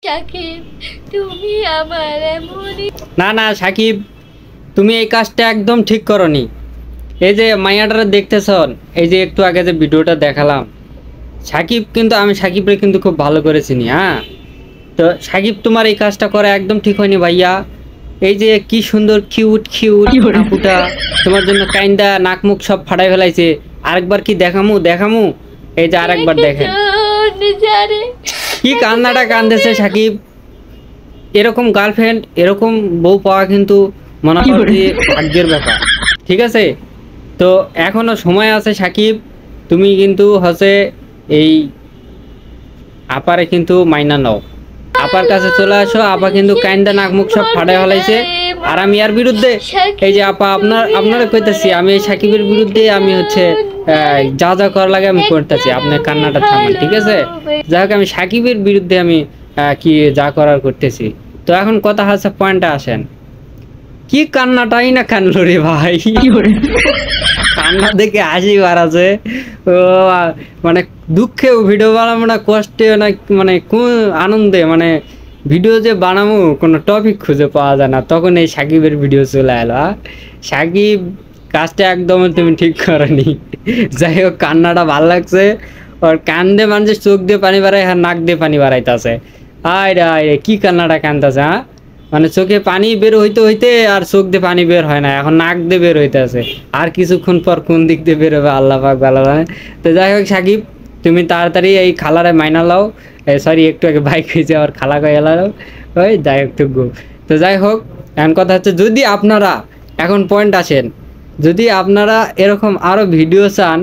সাকিব তুমি আমার এমনই। না না সাকিব, তুমি এই কাজটা একদম ঠিক করনি। এই যে মাইয়াটারা দেখতেছন, এই যে একটু আগে যে ভিডিওটা দেখালাম, সাকিব কিন্তু আমি সাকিবরে কিন্তু খুব ভালো করে চিনি। হ্যাঁ, তো সাকিব তোমার এই কাজটা করা একদম ঠিক হয়নি ভাইয়া। এই যে কি সুন্দর কিউট কিউট আপুটা তোমার জন্য কাইন্দা নাক মুখ সব ফাটাই ফেলাইছে। আরেকবার কি দেখামু দেখামু? এই যে আরেকবার দেখেন কি কান্নাটা কান্দেছে সাকিব। এরকম গার্লফ্রেন্ড, এরকম বউ পাওয়া কিন্তু মনে হয় যে ভাগ্যের ব্যাপার। ঠিক আছে, তো এখনো সময় আছে সাকিব, তুমি কিন্তু হচ্ছে এই আপারে কিন্তু মাইনা নাও, আপার কাছে চলে আসো। আপা কিন্তু কাইন্দা নাক মুখ সব ফাটাই ফেলাইছে। আর আমি এর বিরুদ্ধে, এই যে আপা আপনারা কইতেছি, আমি এই সাকিবের বিরুদ্ধে আমি হচ্ছে যা যা করা লাগে আমি করতেছি। আপনার কান্নাটা থামান, ঠিক আছে? যাই হোক, আমি সাকিবের বিরুদ্ধে আমি কি যা করার করতেছি। তো এখন কথা হচ্ছে, পয়েন্টে আসেন। কি কান্নাটাই না কানলো রে ভাই, কান্না দেখে হাসি বাড়াছে। ও মানে দুঃখেও ভিডিও বানাবো না, কষ্টে না, মানে কোন আনন্দে, মানে ভিডিও যে বানাবো কোনো টপিক খুঁজে পাওয়া যায় না, তখন এই সাকিবের ভিডিও চলে এলো। সাকিব, কাজটা একদম তুমি ঠিক করনি। যাই হোক, কান্নাটা ভাল লাগছে। ওর কান দিয়ে মানুষের চোখ দিয়ে পানি বাড়ায়, আর নাক দিয়ে পানি বাড়াইতেছে। আয় রে আয় রে, কি কান্নাটা কানতেছে। হ্যাঁ, মানে চোখে পানি বের হইতে হইতে আর চোখ দিয়ে পানি বের হয় না, এখন নাক দিয়ে বের হইতে আছে। আর কিছুক্ষণ পর কোন দিক দিয়ে বের হবে আল্লাহ পাক ভালো জানে। তো যাই হোক সাকিব, তুমি তাড়াতাড়ি এই খালারে মাইনা লাও। সরি, একটু আগে বাইক হয়েছে, আবার খালা কয়ে লাও। ওই যাই হোক টুকু। তো যাই হোক, এখন কথা হচ্ছে, যদি আপনারা, এখন পয়েন্ট আসেন, যদি আপনারা এরকম আরও ভিডিও চান,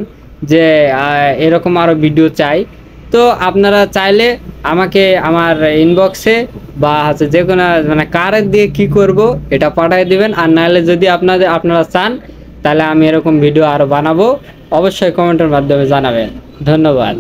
যে এরকম আরও ভিডিও চাই, তো আপনারা চাইলে আমাকে আমার ইনবক্সে বা হচ্ছে যে কোনো মানে কারে দিয়ে কি করব এটা পাঠিয়ে দিবেন। আর নাহলে যদি আপনারা চান, তাহলে আমি এরকম ভিডিও আরও বানাবো, অবশ্যই কমেন্টের মাধ্যমে জানাবেন। ধন্যবাদ।